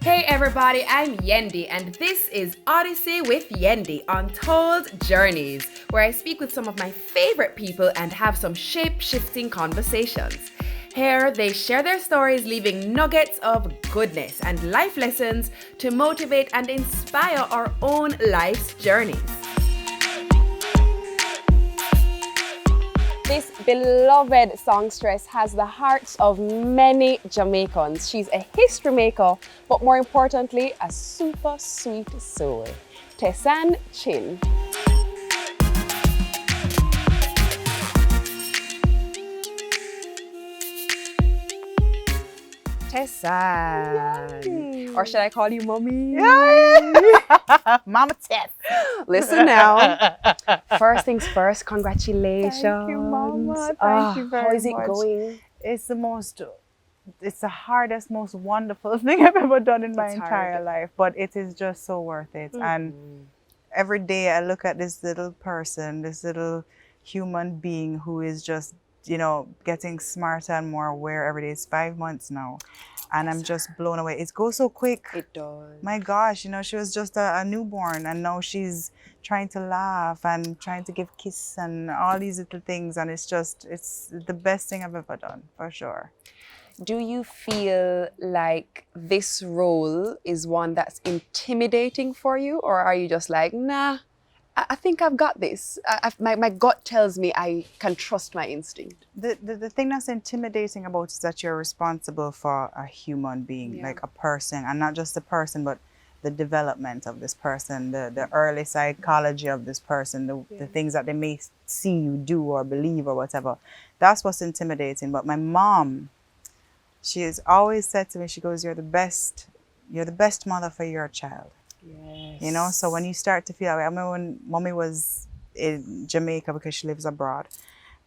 Hey everybody, I'm Yendi, and this is Odyssey with Yendi, Untold Journeys, where I speak with some of my favorite people and have some shape-shifting conversations. Here, they share their stories, leaving nuggets of goodness and life lessons to motivate and inspire our own life's journeys. This beloved songstress has the hearts of many Jamaicans. She's a history maker, but more importantly, a super sweet soul. Tessanne Chin. Tessanne. Or should I call you mommy? Mama Tess. Listen now. First things first, congratulations. Thank you, Mama. Thank you very much. How is it going? It's the hardest, most wonderful thing I've ever done in my entire life, but it is just so worth it. And every day I look at this little person, this little human being who is just, getting smarter and more aware every day. It's 5 months now. And I'm just blown away. It goes so quick. It does. My gosh, she was just a newborn, and now she's trying to laugh and trying to give kiss and all these little things. And it's the best thing I've ever done, for sure. Do you feel like this role is one that's intimidating for you? Or are you just like, nah, I think I've got this. My gut tells me I can trust my instinct. The thing that's intimidating about it is that you're responsible for a human being, like a person, and not just a person, but the development of this person, the early psychology of this person, the things that they may see you do or believe or whatever. That's what's intimidating. But my mom, she has always said to me, she goes, you're the best mother for your child. Yes. So when you start to feel that way, I remember when mommy was in Jamaica because she lives abroad,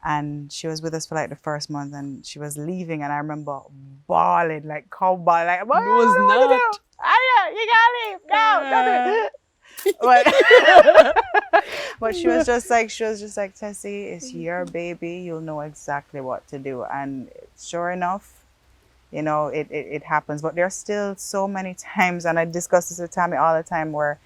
and she was with us for like the first month, and she was leaving, and I remember bawling, like cowboy, like, what? No, it's not. You gotta leave. No, but she was just like, Tessie, it's your baby. You'll know exactly what to do. And sure enough, it happens. But there are still so many times, and I discuss this with Tammy all the time, where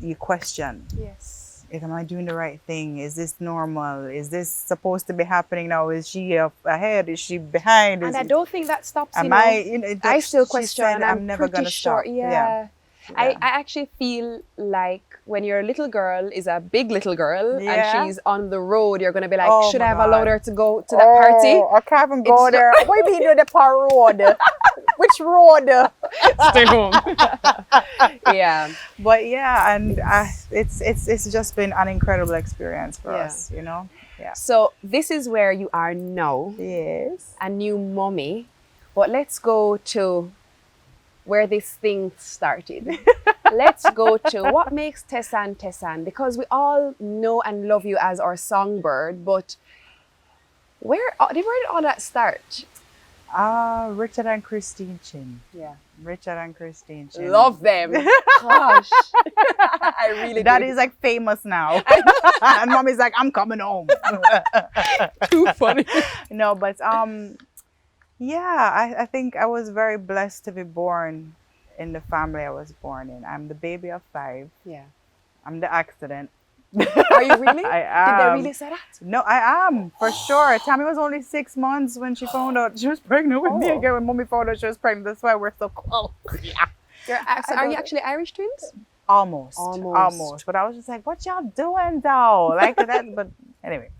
you question. Yes. Am I doing the right thing? Is this normal? Is this supposed to be happening now? Is she ahead? Is she behind? And I don't think that stops. I still question. Said, I'm never gonna sure. stop. Yeah. I actually feel like when your little girl is a big little girl and she's on the road, you're going to be like, should I have allowed her to go to that party? I can't even go there. What do you mean do the road? Which road? Stay home. Yeah. But yeah, and it's just been an incredible experience for us, Yeah. So this is where you are now. Yes. A new mommy. But let's go to where this thing started. Let's go to what makes Tessanne, because we all know and love you as our Songbird, but where did all that start? Richard and Christine Chin. Yeah. Richard and Christine Chin. Love them. Gosh. I really Daddy's like famous now. And mommy's like, I'm coming home. Too funny. No, but yeah, I think I was very blessed to be born in the family I was born in. I'm the baby of 5. Yeah. I'm the accident. Are you really? I am. Did they really say that? No, I am, for sure. Tammy was only 6 months when she found out she was pregnant with me again. When mommy found out she was pregnant, that's why we're so close. Yeah. Are you actually Irish twins? Almost. But I was just like, what y'all doing though? Like that, but anyway.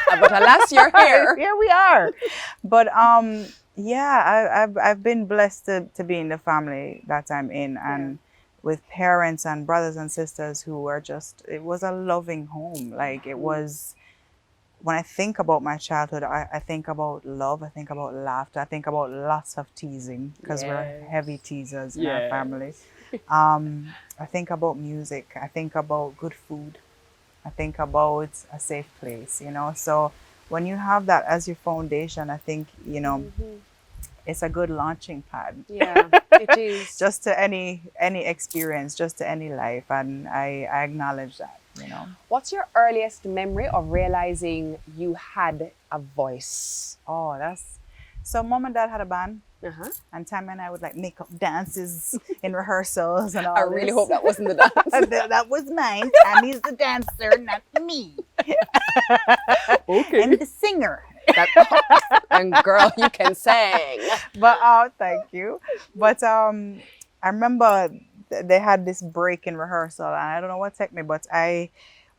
But alas, you're here. Here we are. But yeah, I've been blessed to be in the family that I'm in, and with parents and brothers and sisters who were it was a loving home. Like it was, when I think about my childhood, I think about love, I think about laughter, I think about lots of teasing, because we're heavy teasers in our family. I think about music, I think about good food, I think about a safe place, So when you have that as your foundation, I think, it's a good launching pad. Yeah, it is. Just to any experience, just to any life. And I acknowledge that, What's your earliest memory of realizing you had a voice? Oh, that's So mom and dad had a band, Uh-huh. and Tammy and I would like make up dances in rehearsals and all I really this. hope that wasn't the dance. That was mine. Tammy's the dancer, not me. Okay. And the singer. And girl, you can sing. But thank you. But I remember they had this break in rehearsal, and I don't know what took me, but I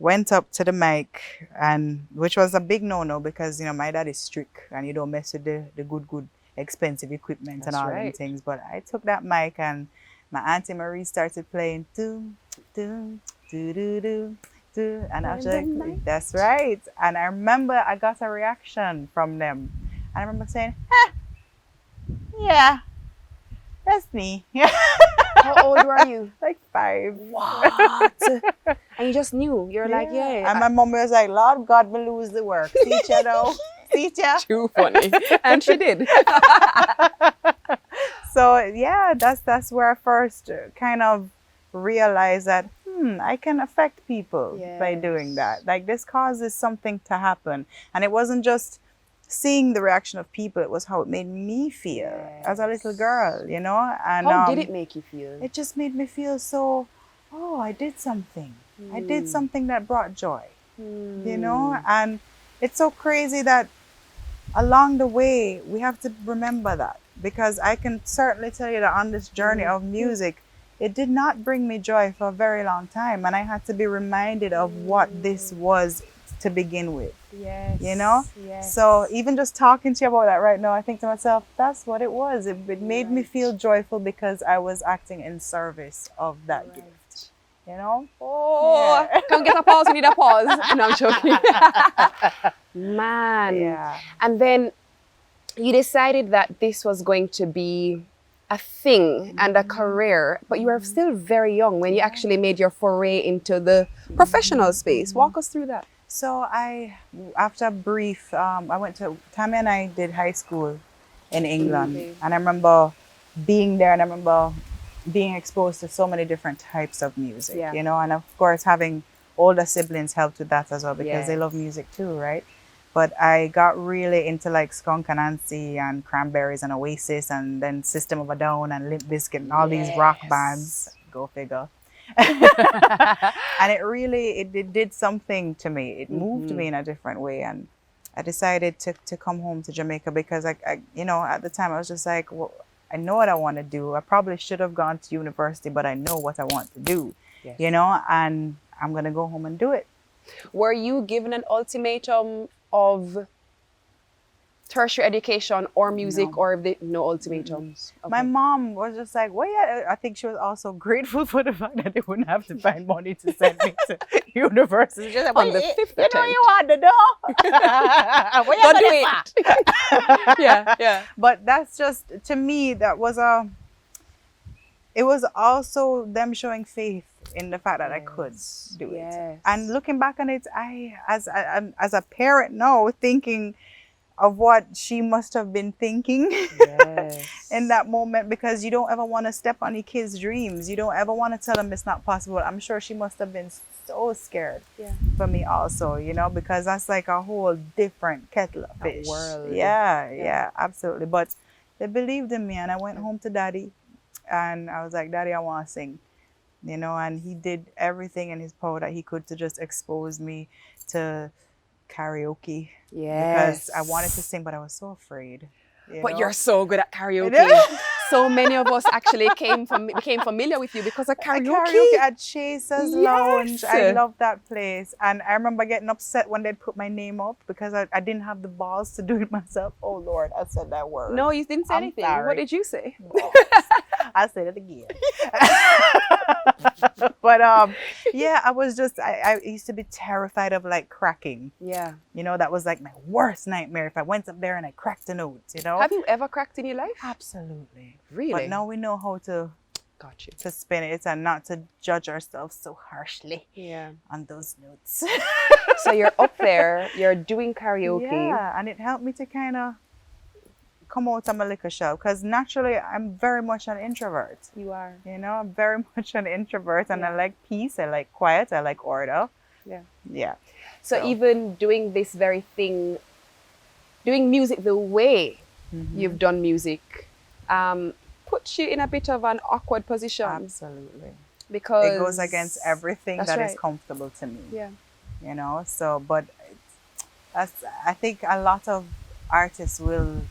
went up to the mic, and which was a big no-no because my dad is strict and you don't mess with the good expensive equipment and That's all them right. things. But I took that mic and my Auntie Marie started playing do do do do do do, and I was like, that's right. And I remember I got a reaction from them, and I remember saying, yeah, that's me. How old were you? Like 5. What? And you just knew. You're like, yeah. And my mom was like, Lord God, me lose the work. See ya though. See ya. Too funny. And she did. So yeah, that's where I first kind of realized that I can affect people by doing that. Like this causes something to happen. And it wasn't just seeing the reaction of people, it was how it made me feel as a little girl, And How did it make you feel? it just made me feel so, I did something. I did something that brought joy, And it's so crazy that along the way, we have to remember that, because I can certainly tell you that on this journey of music, it did not bring me joy for a very long time. And I had to be reminded of what this was to begin with. Yes. Yes. So even just talking to you about that right now, I think to myself, that's what it was. It made me feel joyful because I was acting in service of that gift. Oh, come get a pause. We need a pause. No, I'm joking. Man. Yeah. And then you decided that this was going to be a thing and a career, but you were still very young when you actually made your foray into the professional space. Walk us through that. So after a brief, Tammy and I did high school in England. And I remember being there, and I remember being exposed to so many different types of music, and of course having older siblings helped with that as well, because they love music too, right? But I got really into like Skunk and Nancy and Cranberries and Oasis, and then System of a Down and Limp Bizkit and all these rock bands. Go figure. And it did something to me. It moved me in a different way, and I decided to come home to Jamaica because I at the time I was just like, well, I know what I want to do. I probably should have gone to university, but I know what I want to do, and I'm going to go home and do it. Were you given an ultimatum of tertiary education or music, or no ultimatums? Okay. My mom was just like, well, yeah, I think she was also grateful for the fact that they wouldn't have to find money to send me to university. She was like, on the fifth attempt. You want to know? Don't do it. Yeah. But that's just, to me, it was also them showing faith in the fact that I could do it. And looking back on it, as a parent now, thinking of what she must have been thinking in that moment, because you don't ever want to step on your kids' dreams. You don't ever want to tell them it's not possible. I'm sure she must have been so scared for me also, because that's like a whole different kettle of fish. World. Yeah, absolutely. But they believed in me, and I went home to Daddy, and I was like, Daddy, I want to sing. And he did everything in his power that he could to just expose me to karaoke. Because I wanted to sing, but I was so afraid. But you're so good at karaoke. So many of us actually became familiar with you because of karaoke. At Chaser's Lounge. I love that place. And I remember getting upset when they'd put my name up because I didn't have the balls to do it myself. Oh Lord, I said that word. No, you didn't say anything. Sorry. What did you say? I'll say it again. But I was just, I used to be terrified of like cracking. Yeah. That was like my worst nightmare if I went up there and I cracked a note, Have you ever cracked in your life? Absolutely. Really? But now we know how to spin it and not to judge ourselves so harshly on those notes. So you're up there, you're doing karaoke. Yeah, and it helped me to kind of come out of my liquor shell, because naturally I'm very much an introvert. You are. I'm very much an introvert, and I like peace, I like quiet, I like order. Yeah. So even doing this very thing, doing music the way you've done music, puts you in a bit of an awkward position. Absolutely. Because it goes against everything that is right. comfortable to me. Yeah. You know, so, but I think a lot of artists will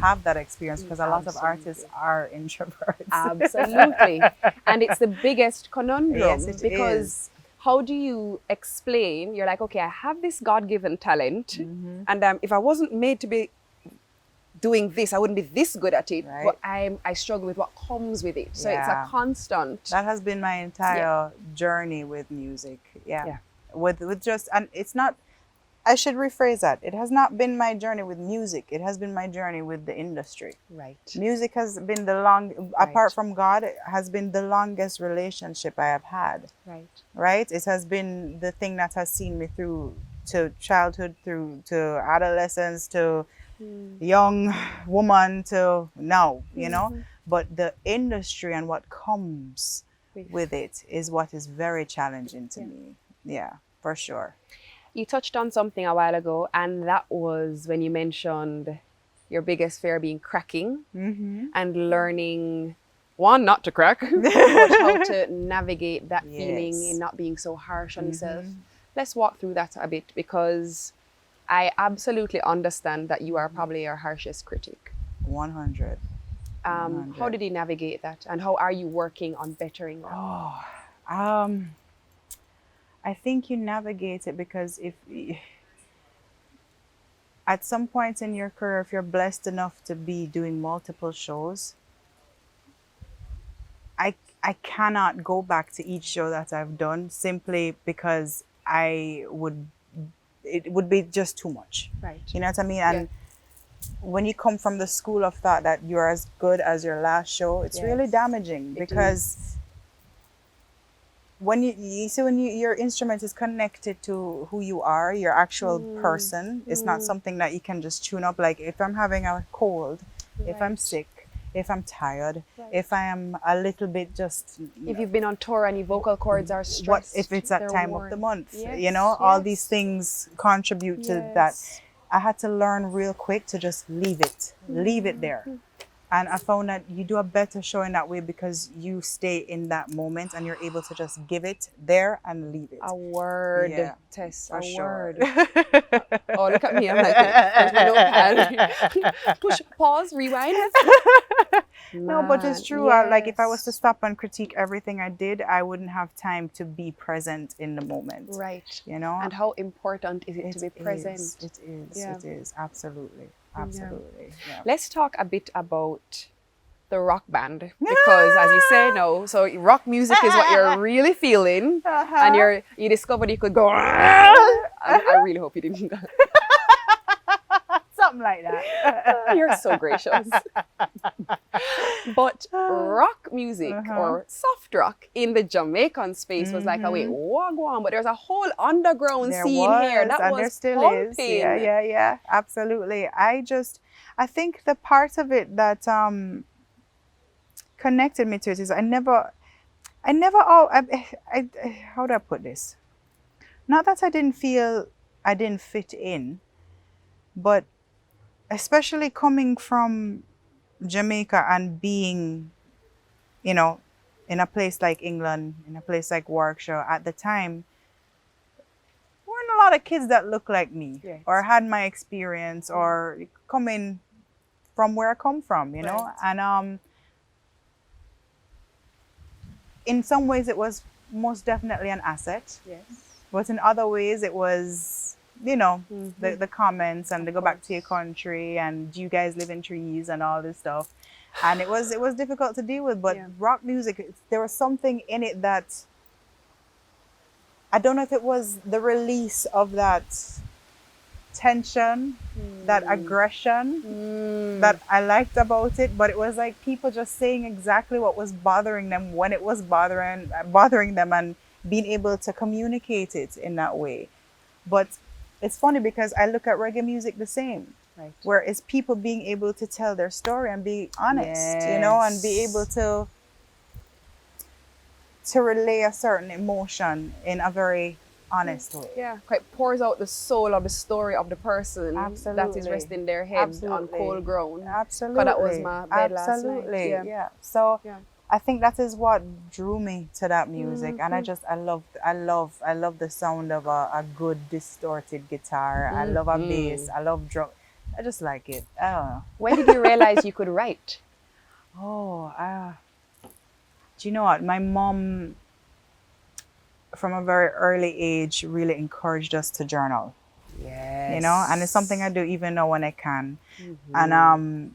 have that experience because a lot of artists are introverts. Absolutely. And it's the biggest conundrum. Yes, it because is. how do you explain? You're like, okay, I have this God-given talent, and if I wasn't made to be doing this, I wouldn't be this good at it. Right. But I struggle with what comes with it. So it's a constant. That has been my entire journey with music. Yeah. With just, and it's not, I should rephrase that. It has not been my journey with music. It has been my journey with the industry. Right. Music has been apart from God, it has been the longest relationship I have had. Right. Right? It has been the thing that has seen me through to childhood, through to adolescence, to young woman, to now, you know. But the industry and what comes with it is what is very challenging to me. Yeah, for sure. You touched on something a while ago, and that was when you mentioned your biggest fear being cracking and learning, one, not to crack, but how to navigate that feeling and not being so harsh on yourself. Let's walk through that a bit, because I absolutely understand that you are probably your harshest critic. 100. How did you navigate that, and how are you working on bettering that? I think you navigate it because if at some point in your career, if you're blessed enough to be doing multiple shows, I cannot go back to each show that I've done simply because it would be just too much. Right. You know what I mean? And when you come from the school of thought that you're as good as your last show, it's really damaging, because when you see, when your instrument is connected to who you are, your actual person, it's not something that you can just tune up. Like if I'm having a cold, if I'm sick, if I'm tired, if I am a little bit just... If you've been on tour and your vocal cords are stressed. What if it's that time of the month? You know, all these things contribute to that. I had to learn real quick to just leave it there. And I found that you do a better show in that way because you stay in that moment and you're able to just give it there and leave it. A word, Tess, a word. Oh, look at me. I'm like, there's my notepad. Push, pause, rewind. No, but it's true. Like if I was to stop and critique everything I did, I wouldn't have time to be present in the moment. Right. You know? And how important is it to be present? It is. Absolutely. Absolutely. Yeah. Let's talk a bit about the rock band, because as you say, so rock music is what you're really feeling, and you discovered you could go. I really hope you didn't. Something like that. You're so gracious. But rock music or soft rock in the Jamaican space was like, wait, wagwan. But there's a whole underground scene here that was still pumping. is. Yeah, absolutely. I think the part of it that connected me to it is I never how do I put this? Not that I didn't feel I didn't fit in, but especially coming from Jamaica and being, you know, in a place like England, in a place like Warwickshire at the time, weren't a lot of kids that looked like me or had my experience or coming from where I come from, you know. And in some ways it was most definitely an asset. Yes. But in other ways it was, you know, the comments and they go back to your country and you guys live in trees and all this stuff. And it was difficult to deal with, but rock music, there was something in it that, I don't know if it was the release of that tension, that aggression that I liked about it, but it was like people just saying exactly what was bothering them when it was bothering them and being able to communicate it in that way. But it's funny because I look at reggae music the same. Right. Where it's people being able to tell their story and be honest, you know, and be able to relay a certain emotion in a very honest way. Yeah, quite pours out the soul of the story of the person that is Absolutely. resting their head on Absolutely. cold ground. Absolutely. Because that was my bed last night. Absolutely. Yeah. Yeah. So Yeah. I think that is what drew me to that music, and Mm-hmm. I love the sound of a good distorted guitar. I love a bass. I love drum. I just like it. I don't know. When did you realize you could write? Oh, do you know what? My mom, from a very early age, really encouraged us to journal. Yes. You know, and it's something I do even now when I can. Mm-hmm. And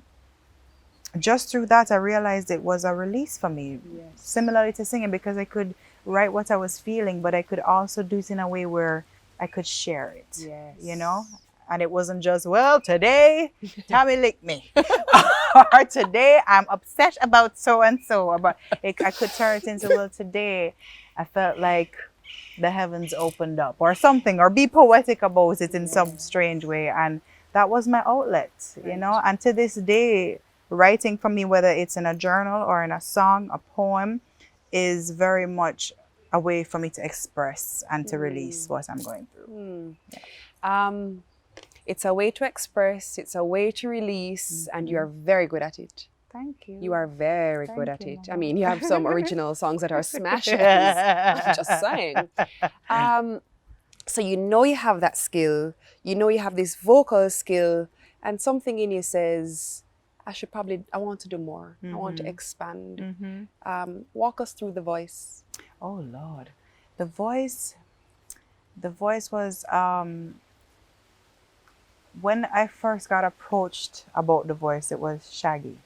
just through that, I realized it was a release for me, Yes. similarly to singing, because I could write what I was feeling, but I could also do it in a way where I could share it. Yes. You know, and it wasn't just, well, today Tommy licked me, or today I'm upset about so and so. But I could turn it into, well, today I felt like the heavens opened up, or something, or be poetic about it in some strange way, and that was my outlet. You know, and to this day, writing for me, whether it's in a journal or in a song, a poem, is very much a way for me to express and to release what I'm going through. It's a way to express, it's a way to release, and you're very good at it. Thank you. You are very good Thank at you, it. I Mama. mean, you have some original songs that are smashes. I'm just saying. So you know you have that skill, you know you have this vocal skill, and something in you says, I want to do more. I want to expand. Walk us through the voice. Oh Lord, the voice was when I first got approached about the voice, it was Shaggy.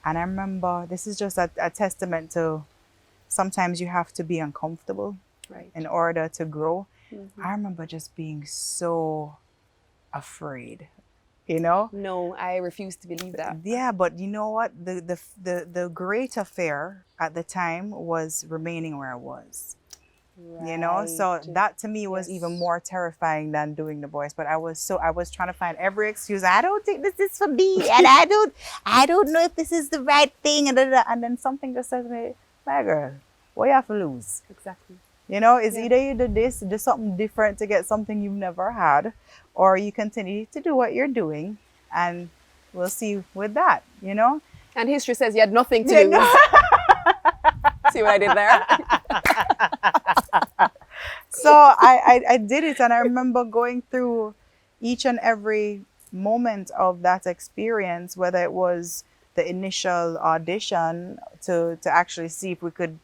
And I remember, this is just a testament to sometimes you have to be uncomfortable in order to grow. I remember just being so afraid, you know? No, I refuse to believe that. Yeah, but you know what? The greater fear at the time was remaining where I was. You know, so that to me was even more terrifying than doing the voice. But I was trying to find every excuse. I don't think this is for me, and I don't know if this is the right thing, and then something just says to me, my girl, what you have to lose? Exactly. You know, it's either you do something different to get something you've never had, or you continue to do what you're doing, and we'll see with that, you know? And history says you had nothing to lose. See what I did there? So I did it, and I remember going through each and every moment of that experience, whether it was the initial audition to actually see if we could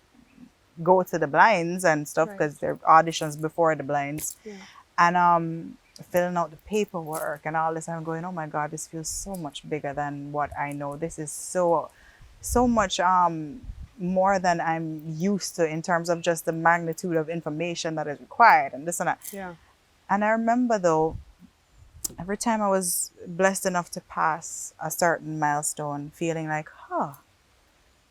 go to the blinds and stuff, because there are auditions before the blinds, and filling out the paperwork and all this. I'm going, oh my God, this feels so much bigger than what I know. This is so much more than I'm used to in terms of just the magnitude of information that is required and this and that. Yeah. And I remember though, every time I was blessed enough to pass a certain milestone, feeling like,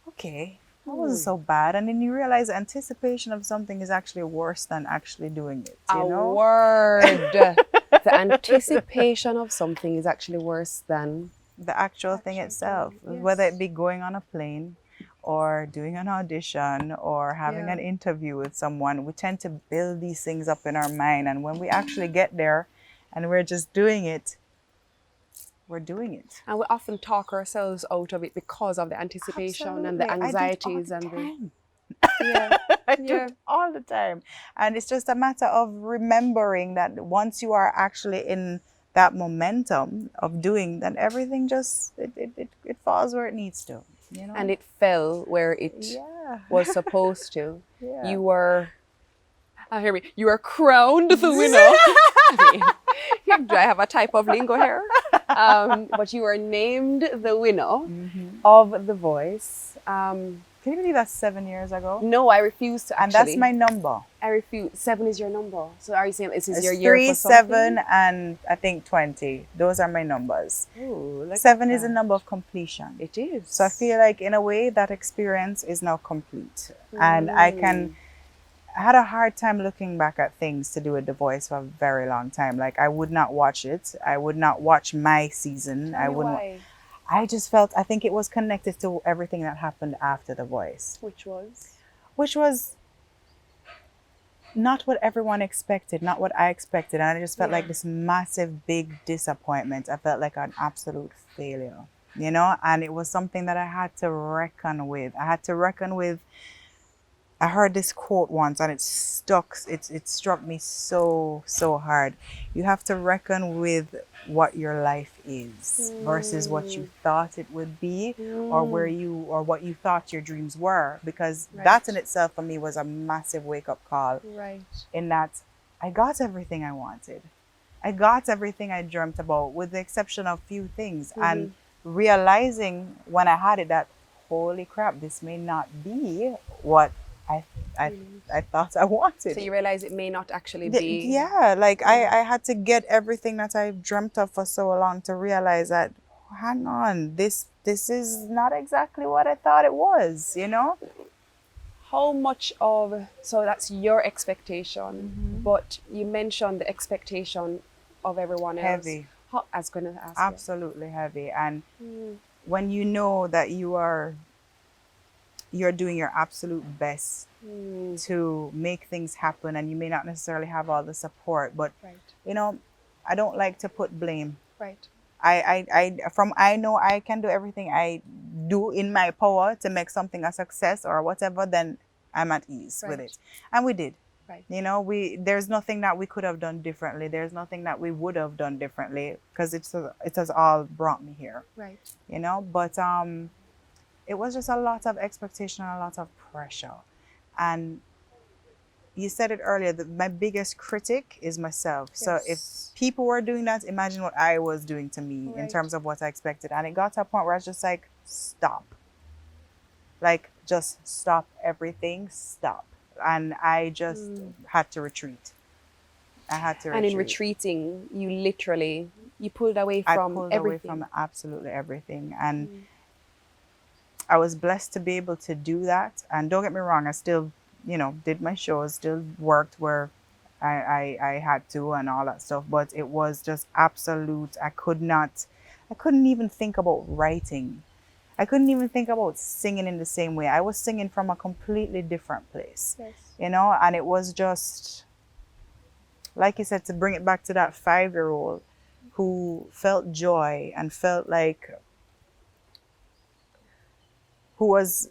okay, that wasn't so bad. And then you realize the anticipation of something is actually worse than actually doing it. You know? Word. The anticipation of something is actually worse than the actual thing itself, whether it be going on a plane or doing an audition or having an interview with someone. We tend to build these things up in our mind, and when we actually get there and we're just doing it, we're doing it. And we often talk ourselves out of it because of the anticipation and the anxieties and the I do it all the time. And it's just a matter of remembering that once you are actually in that momentum of doing, then everything just it falls where it needs to, you know. And it fell where it was supposed to. You were you were crowned the winner. Do I have a type of lingo here? But you were named the winner of The Voice. Can you believe that's 7 years ago? No, I refuse to. And that's my number. I refuse. 7 is your number. So are you saying this is your It's year 3, for something? 7, and I think 20. Those are my numbers. Ooh, 7 is a number of completion. It is. So I feel like in a way that experience is now complete. And I had a hard time looking back at things to do with The Voice for a very long time. Like I would not watch it. I would not watch my season. Tell me why. I just felt, I think it was connected to everything that happened after The Voice. Which was? Which was not what everyone expected, not what I expected. And I just felt Yeah. like this massive, big disappointment. I felt like an absolute failure, you know? And it was something that I had to reckon with. I had to reckon with. I heard this quote once and it struck me so hard. You have to reckon with what your life is versus what you thought it would be, or what you thought your dreams were, because that in itself for me was a massive wake up call. Right. In that I got everything I wanted. I got everything I dreamt about, with the exception of few things. And realizing when I had it that, holy crap, this may not be what I I thought I wanted. So you realize it may not actually be. Yeah, like I had to get everything that I dreamt of for so long to realize that, hang on, this is not exactly what I thought it was, you know? How much of, so that's your expectation, but you mentioned the expectation of everyone else. Heavy. I was going to ask you. Absolutely heavy. And when you know that you're doing your absolute best to make things happen, and you may not necessarily have all the support, but you know, I don't like to put blame. Right. I know I can do everything I do in my power to make something a success or whatever, then I'm at ease with it. And we did. Right. You know, there's nothing that we could have done differently. There's nothing that we would have done differently, because it has all brought me here. Right. You know, but it was just a lot of expectation and a lot of pressure. And you said it earlier, that my biggest critic is myself. Yes. So if people were doing that, imagine what I was doing to me in terms of what I expected. And it got to a point where I was just like, stop. Like, just stop everything, stop. And I just had to retreat. I had to retreat. And in retreating, you literally, you pulled away from I pulled everything. away from absolutely everything. And I was blessed to be able to do that. And don't get me wrong, I still, you know, did my shows, still worked where I had to and all that stuff. But it was just absolute. I couldn't even think about writing. I couldn't even think about singing in the same way. I was singing from a completely different place, you know, and it was just, like you said, to bring it back to that 5-year-old who felt joy and felt like, who was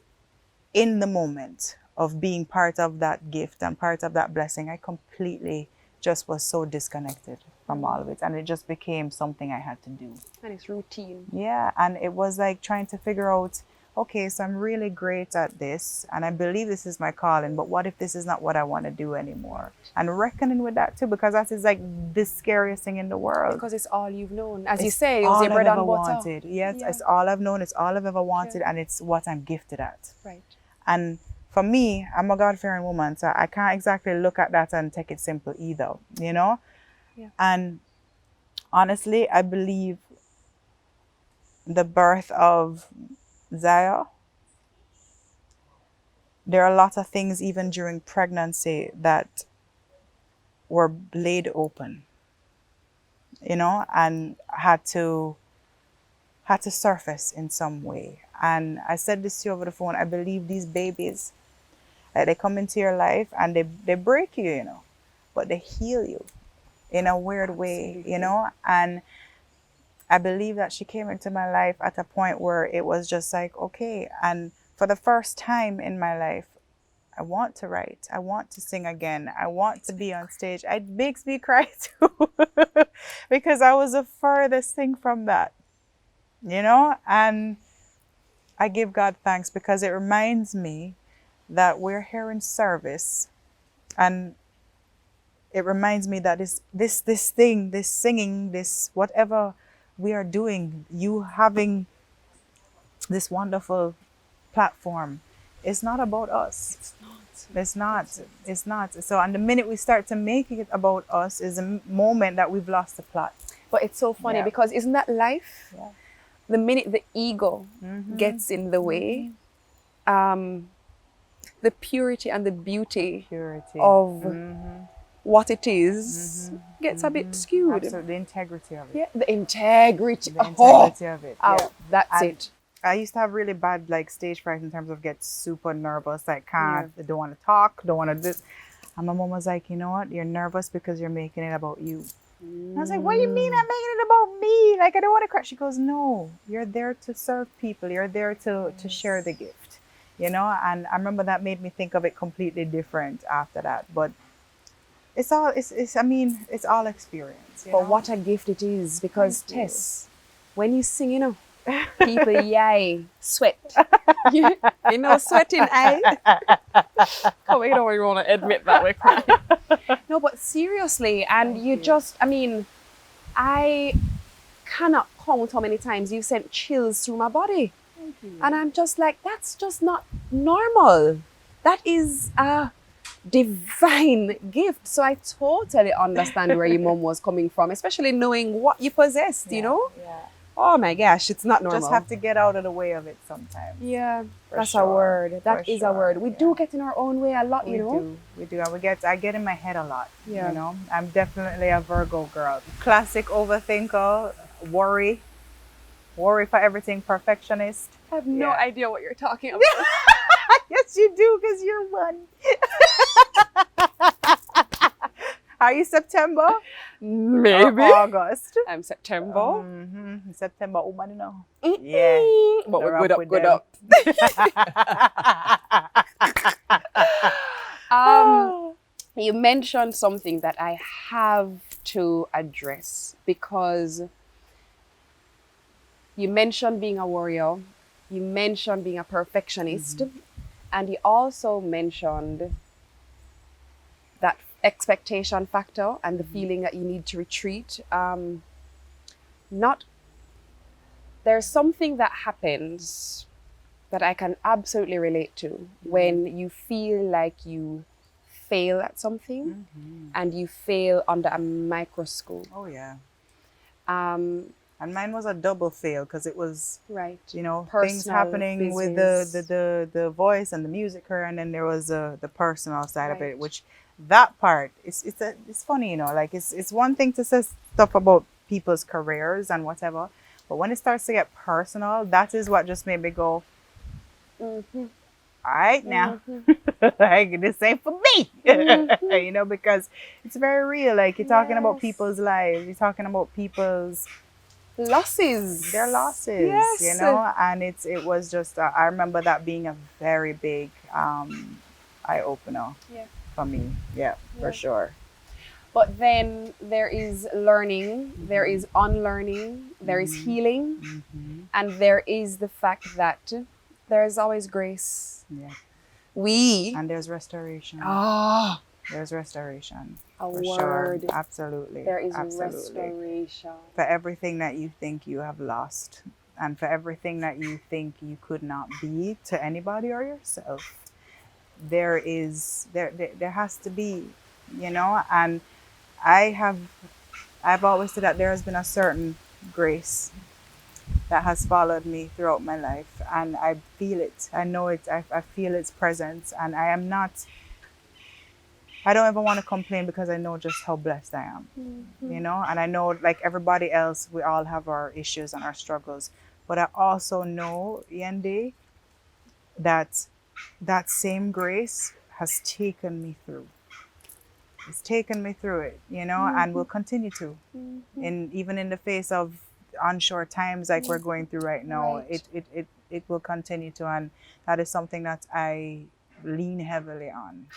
in the moment of being part of that gift and part of that blessing. I completely just was so disconnected from all of it, and it just became something I had to do. And it's routine. Yeah, and it was like trying to figure out, okay, so I'm really great at this, and I believe this is my calling, but what if this is not what I want to do anymore? And reckoning with that too, because that is like the scariest thing in the world. Because it's all you've known. As you It's say, it was all your bread I've and ever butter. wanted. Yes, Yeah. it's all I've known, it's all I've ever wanted, and it's what I'm gifted at. Right. And for me, I'm a God-fearing woman, so I can't exactly look at that and take it simple either, you know? Yeah. And honestly, I believe the birth of Zaya, there are a lot of things even during pregnancy that were laid open, you know, and had to surface in some way. And I said this to you over the phone, I believe these babies, they come into your life and they break you, you know, but they heal you in a weird way, you know. And I believe that she came into my life at a point where it was just like, okay. And for the first time in my life, I want to write. I want to sing again. I want to be on stage. It makes me cry too, because I was the furthest thing from that, you know. And I give God thanks, because it reminds me that we're here in service, and it reminds me that this thing, this singing, this whatever we are doing, you having this wonderful platform, it's not about us. It's not. So, and the minute we start to make it about us is a moment that we've lost the plot. But it's so funny, because isn't that life? Yeah. The minute the ego gets in the way, the purity and the beauty of what it is gets a bit skewed. Absolutely, the integrity of it. Yeah, the integrity. The integrity of it. Oh, Yeah. that's And it. I used to have really bad like stage fright in terms of get super nervous, like don't want to talk, don't want to do. And my mom was like, you know what? You're nervous because you're making it about you. And I was like, what do you mean I'm making it about me? Like, I don't want to cry. She goes, no, you're there to serve people. You're there to share the gift, you know? And I remember that made me think of it completely different after that. But it's all, I mean, it's all experience. You But know? what a gift it is, because Thank you. Tess, when you sing, you know, people, yay, sweat. you know, sweating, eh? Oh, you don't even want to admit that we're crying. No, but seriously, and Thank you you. just, I mean, I cannot count how many times you sent chills through my body. Thank you. And I'm just like, that's just not normal. That is a divine gift. So I totally understand where your mom was coming from, especially knowing what you possessed, you know? Yeah. Oh my gosh, it's not normal. Just have to get out of the way of it sometimes. Yeah, For that's sure. a word. That For is a word. sure, We yeah. do get in our own way a lot, you know? We do. And I get in my head a lot. Yeah. You know, I'm definitely a Virgo girl. Classic overthinker, worry for everything, perfectionist. I have no Yeah. idea what you're talking about. Yes, you do, because you're one. Are you September? Maybe. Or August? I'm September. September woman, you know. Mm-mm. Yeah. But we're They're good up up, with good them. up. You mentioned something that I have to address, because you mentioned being a warrior, you mentioned being a perfectionist, and you also mentioned that expectation factor and the feeling that you need to retreat. There's something that happens that I can absolutely relate to when you feel like you fail at something and you fail under a microscope. Oh, yeah. Um, And mine was a double fail, because it was, right. you know, things Personal happening with business. the voice and the music her, and then there was the personal side of Right. it, which that part it's funny, you know, like it's one thing to say stuff about people's careers and whatever, but when it starts to get personal, that is what just made me go, Mm-hmm. all right now, like, this ain't for me. You know, because it's very real. Like, you're talking about Yes. people's lives, you're talking about people's Losses. their losses, Yes. you know, and it was just I remember that being a very big eye opener for me. Yeah, for sure. But then there is learning, there is unlearning, there is healing, and there is the fact that there is always grace. Yeah, and there's restoration. There's restoration. A For word. sure. Absolutely. There is Absolutely. restoration. For everything that you think you have lost, and for everything that you think you could not be to anybody or yourself, there has to be, you know. And I've always said that there has been a certain grace that has followed me throughout my life, and I feel it. I know it. I feel its presence, and I don't ever want to complain, because I know just how blessed I am, you know. And I know, like everybody else, we all have our issues and our struggles, but I also know, Yendi, that same grace has taken me through. It's taken me through it, you know, and will continue to, even in the face of unsure times like we're going through right now. Right. It will continue to, and that is something that I lean heavily on.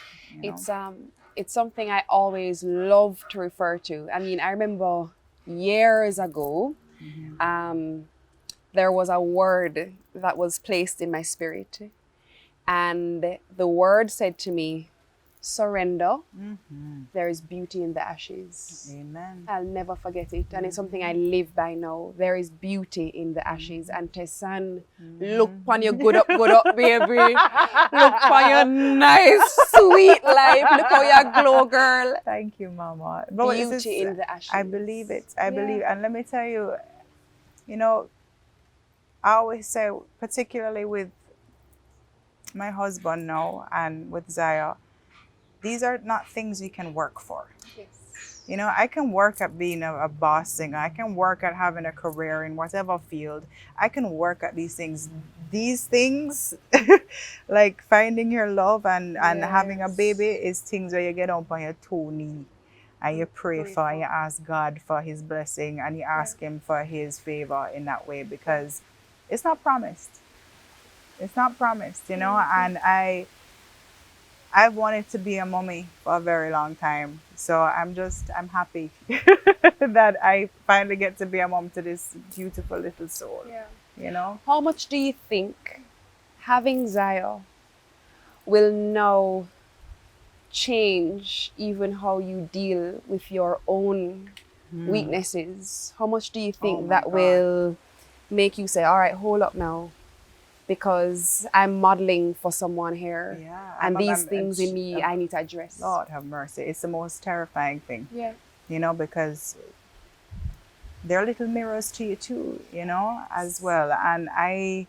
You know? It's something I always love to refer to. I mean, I remember years ago, there was a word that was placed in my spirit, and the word said to me, surrender. There is beauty in the ashes. Amen. I'll never forget it. And it's something I live by now. There is beauty in the ashes. And Tessanne, look on your good up, baby. Look on your nice, sweet life. Look how you glow, girl. Thank you, Mama. But Beauty in the ashes. I believe it. I believe, and let me tell you, you know, I always say, particularly with my husband now and with Zaya, these are not things you can work for. Yes. You know, I can work at being a boss singer. I can work at having a career in whatever field. I can work at these things. These things, like finding your love and having a baby, is things where you get up on your two knee and you pray for and you ask God for his blessing and you ask him for his favor in that way, because it's not promised. It's not promised, you know, and I've wanted to be a mommy for a very long time. So I'm happy that I finally get to be a mom to this beautiful little soul. Yeah. You know? How much do you think having Zaya will now change even how you deal with your own weaknesses? How much do you think that will make you say, all right, hold up now, because I'm modeling for someone here, and these things in me I need to address? Lord have mercy. It's the most terrifying thing. Yeah. You know, because they're little mirrors to you too, you know, as well. And I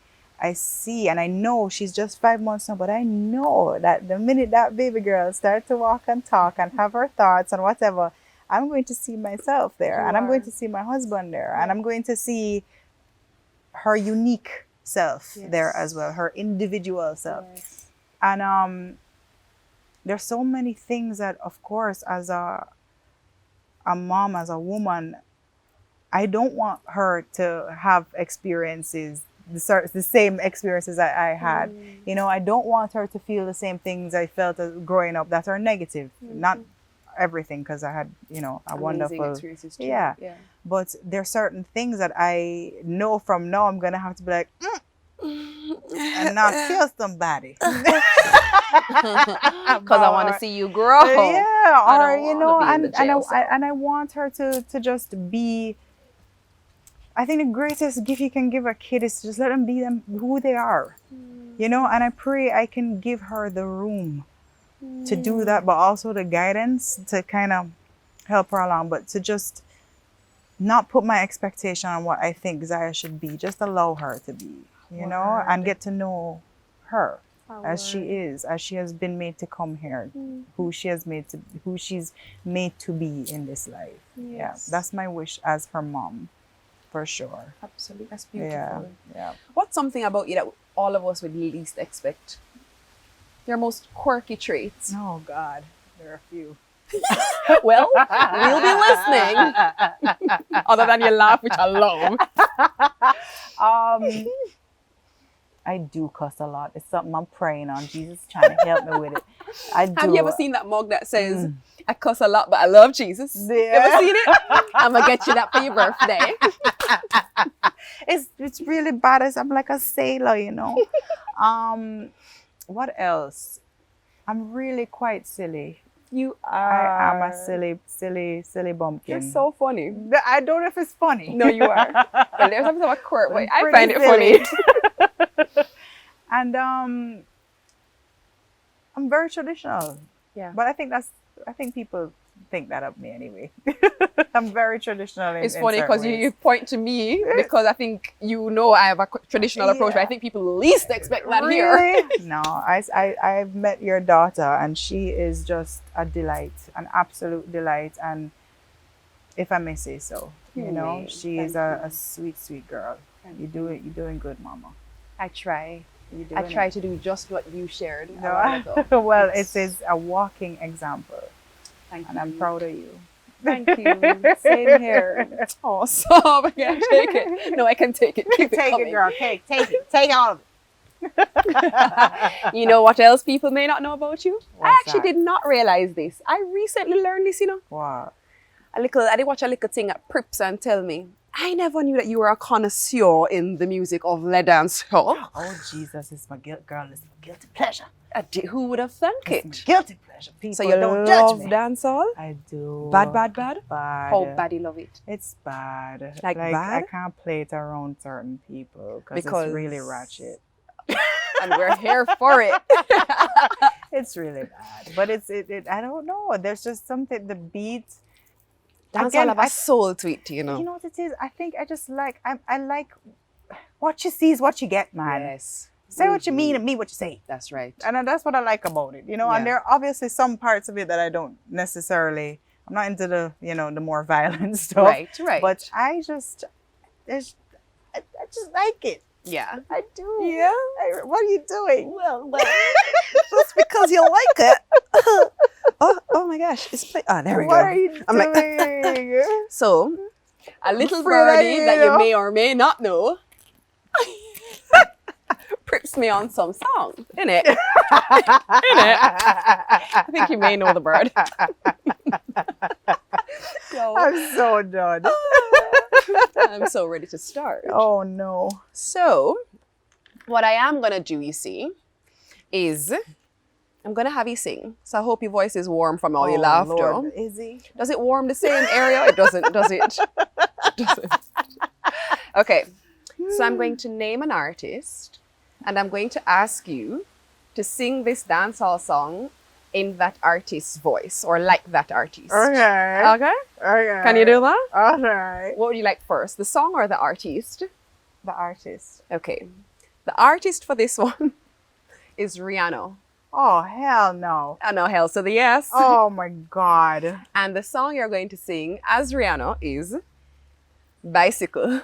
see and I know she's just 5 months now, but I know that the minute that baby girl starts to walk and talk and have her thoughts and whatever, I'm going to see myself there, and I'm going to see my husband there, and I'm going to see her unique self there as well, her individual self. And there's so many things that, of course, as a mom, as a woman, I don't want her to have experiences, the same experiences that I had. You know, I don't want her to feel the same things I felt growing up that are negative. Not everything, because I had, you know, a wonderful experiences too. Yeah. But there are certain things that I know from now I'm gonna have to be like and not kill somebody. Because I want to see you grow. Yeah, or you know, and I want her to just be. I think the greatest gift you can give a kid is to just let them be them who they are, you know. And I pray I can give her the room to do that, but also the guidance to kind of help her along, but to just not put my expectation on what I think Zaya should be. Just allow her to be, you know, and get to know her as she is, as she has been made to come here, who she's made to be in this life. Yeah, that's my wish as her mom, for sure. Absolutely, that's beautiful. Yeah. What's something about you that all of us would least expect? Your most quirky traits? Oh God, there are a few. Well, we'll be listening. Other than your laugh, which I love. I do cuss a lot. It's something I'm praying on. Jesus trying to help me with it. I do. Have you ever seen that mug that says, I cuss a lot, but I love Jesus? Yeah. Ever seen it? I'm going to get you that for your birthday. It's really bad. I'm like a sailor, you know. What else? I'm really quite silly. You are. I am a silly bumpkin. You're so funny. I don't know if it's funny. No, you are. Well, there's something about quirk, but I find it funny. And I'm very traditional. Yeah. But I think people think that of me anyway. I'm very traditional. It's funny because you point to me because I think you know I have a traditional approach, but I think people least expect that here. No, I've met your daughter and she is just a delight, an absolute delight. And if I may say so, you know, she is a sweet, sweet girl. You're doing good, Mama. I try. I try to do just what you shared. Well, it is a walking example. Thank you. And I'm proud of you. Thank you. Same here. Oh, stop. I can't take it. No, I can take it. Keep take it, girl. Take it. Take all of it. You know what else people may not know about you? What's I actually that? did not realize this. I recently learned this, you know. Wow. I did watch a little thing at Phillipps and tell me, I never knew that you were a connoisseur in the music of le dancehall. Oh, Jesus, it's my girl. It's my guilty pleasure. Who would have thunk It's it? my guilty pleasure. People So you don't love judge me. dancehall? I do. Bad? Bad. How bad you love it? It's bad. Like bad? I can't play it around certain people because it's really ratchet. And we're here for it. It's really bad. But it I don't know. There's just something, the beat. Dancehall have a soul to it, you know. You know what it is? I think I just like, I like what you see is what you get, man. Yes. Say what you mean and mean what you say. That's right. And that's what I like about it, you know. Yeah. And there are obviously some parts of it that I don't necessarily I'm not into the, the more violent stuff. Right, right. But I just like it. Yeah. I do. Yeah. What are you doing? Well, just because you like it. oh my gosh. There we go. What are you doing? I'm like, so, a little afraid I birdie that you know. may or may not know prips me on some song, innit? Innit? I think you may know the bird. Yo. I'm so done. I'm so ready to start. Oh no. So, what I am going to do, you see, is I'm going to have you sing. So I hope your voice is warm from all your laughter. Lord. Is he? Does it warm the same area? It doesn't, does it? Doesn't. Okay. So I'm going to name an artist and I'm going to ask you to sing this dancehall song in that artist's voice or like that artist. Okay. Okay? Okay. Can you do that? Okay. What would you like first? The song or the artist? The artist. Okay. The artist for this one is Rihanna. Oh, hell no. I know, hell. So the yes. Oh my God. And the song you're going to sing as Rihanna is Bicycle.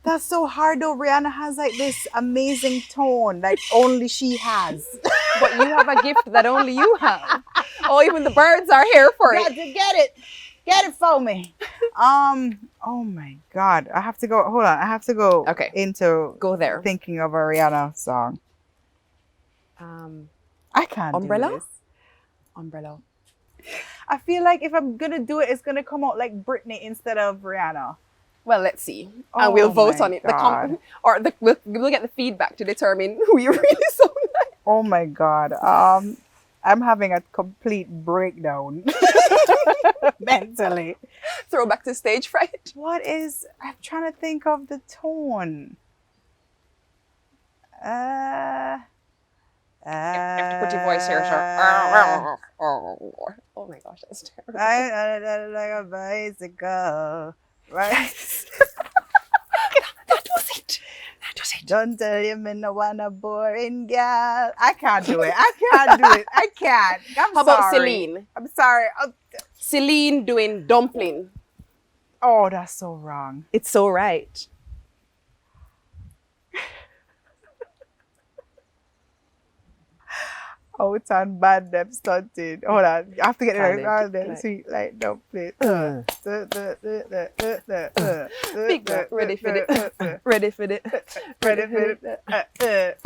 That's so hard though. Rihanna has like this amazing tone that only she has. But you have a gift that only you have. Oh, even the birds are here for Got it. to get it. Get it for me. Oh my God. I have to go. Hold on. I have to go Okay. into Go there. thinking of a Rihanna song. I can't Umbrella? do this. Umbrella. I feel like if I'm going to do it, it's going to come out like Britney instead of Rihanna. Well, let's see. Oh And we'll vote my on it. God. We'll get the feedback to determine who you really sound like. Oh my God. I'm having a complete breakdown mentally. Throwback to stage fright. I'm trying to think of the tone. You have to put your voice here, sir. Oh my gosh, that's terrible. I like a bicycle, right? That was it. That was it. Don't tell you me no want a boring gal. I can't do it. I can't do it. I can't. How about Celine? I'm sorry. Celine doing dumpling. Oh, that's so wrong. It's so right. Out and bad them stunted. Hold on. I have to get it right. Talent. All them sweet like dumpling. Big girl. Ready for it. Ready for it. Ready for it. I can't.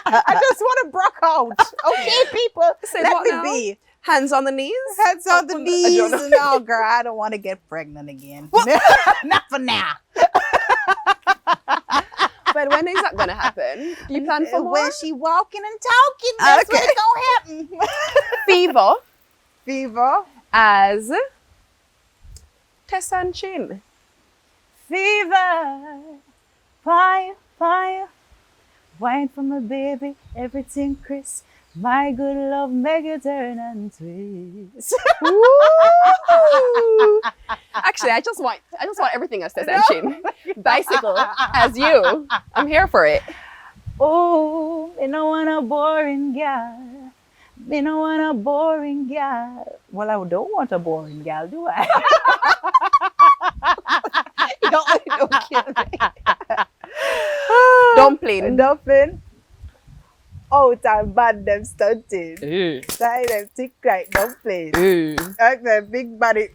I just want to broke out. Okay, people. Say Let what me now? be. Hands on the knees. Hands on the Up knees. I don't know. No, girl, I don't want to get pregnant again. Not for now. But when is that going to happen? Do you plan for more? When she walking and talking, that's Okay. what's going to happen. Fever Fever. as Tessanne Chin. Fever. Fire, fire. Wine for my baby. Everything crisp. My good love make you turn and twist. Actually, I just want everything as Tessanne Chin. Bicycle as you. I'm here for it. Oh, me no want a boring gal. Me no want a boring gal. Well, I don't want a boring gal, do I? Don't kill me. Dumpling. Dumpling. Oh, time bad them stunting. Tie them thick like dumpling. Like the big body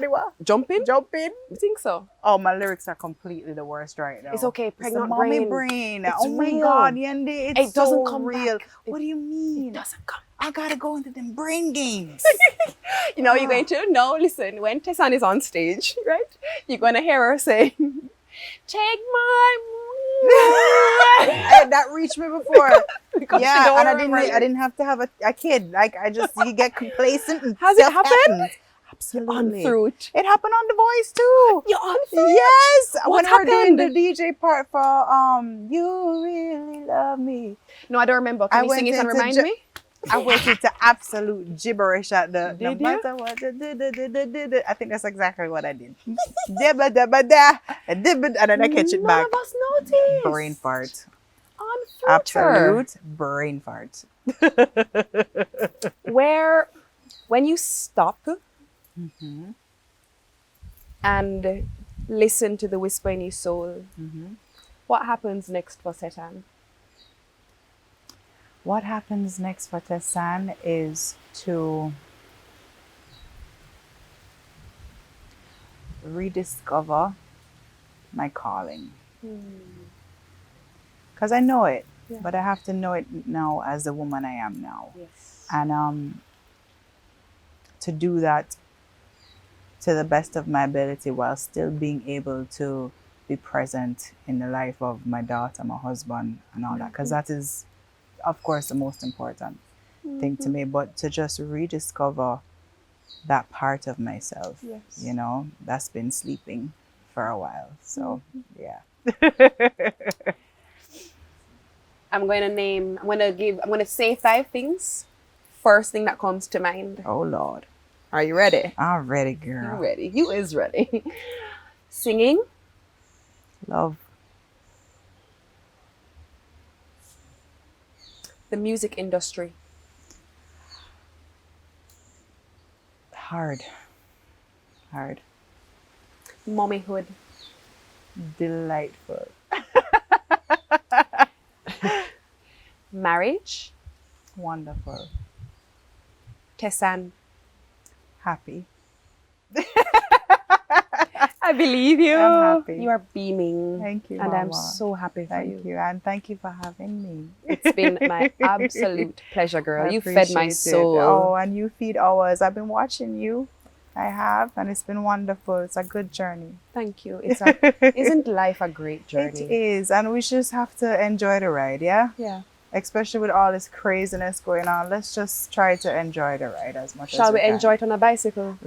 what? Jumping? Jumping. I think so. Oh, my lyrics are completely the worst right now. It's okay. It's the Pregnant mommy brain. brain. It's Oh my real. God, Yendi, it's It doesn't so come real. back. What do you mean? It doesn't come. I gotta go into them brain games. You know, you're going to no. Listen, when Tessanne is on stage, right? You're going to hear her saying, "Take my." That reached me before. Because she Yeah, don't and remember I it. didn't have to have a kid. Like you get complacent and Has it stuff happened? happens. Absolutely. On Fruit. It happened on The Voice too. You're on Fruit. Yes, What when we're doing happened? the DJ part for You Really Love Me. No, I don't remember. Can I you went sing it and into remind me? I went into absolute gibberish at the no Did you? matter what. I think that's exactly what I did. Dibba dabba da, dibba, and then I catch it None back. of us noticed. Brain fart. On Absolute brain fart. When you stop and listen to the whisper in your soul, what happens next for Tessanne? What happens next for Tessanne is to rediscover my calling. Because I know it, but I have to know it now as the woman I am now. Yes. And to do that to the best of my ability while still being able to be present in the life of my daughter, my husband, and all that. Because that is, of course, the most important thing to me. But to just rediscover that part of myself, you know, that's been sleeping for a while. So, yeah. I'm going to say 5 things. First thing that comes to mind. Oh, Lord. Are you ready? I'm ready, girl. You're ready. You is ready. Singing. Love. The music industry. Hard. Mommyhood. Delightful. Marriage. Wonderful. Tessanne. Happy. I believe you. I'm happy. You are beaming. Thank you, And Mama. I'm so happy for you. Thank you. And thank you for having me. It's been my absolute pleasure, girl. I You fed my appreciate it. soul. Oh, and you feed ours. I've been watching you. I have, and it's been wonderful. It's a good journey. Thank you. Isn't life a great journey? It is, and we just have to enjoy the ride, yeah? Yeah. Especially with all this craziness going on. Let's just try to enjoy the ride as much as Shall we we can. enjoy it on a bicycle?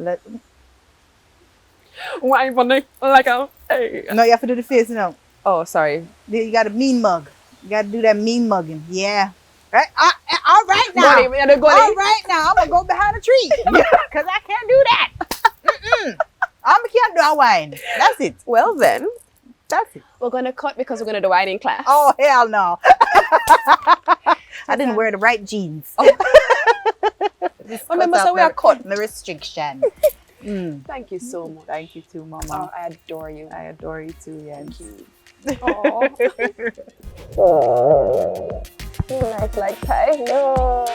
Why funny? Like a hey. No, you have to do the face, you know. Oh, sorry. You got a mean mug. You got to do that mean mugging. Yeah. Right? All right now. Go there, go there. All right now. I'm going to go behind a tree. Because I can't do that. I can't do a wine. That's it. Well then, That's it. we're going to cut because we're going to do wine in class. Oh, hell no. I didn't wear the right jeans. Remember, so we are cut. The restriction. Thank you so much. Thank you too, Mama. Oh, I adore you. I adore you too, Yendi. Oh. Nice like pie. No.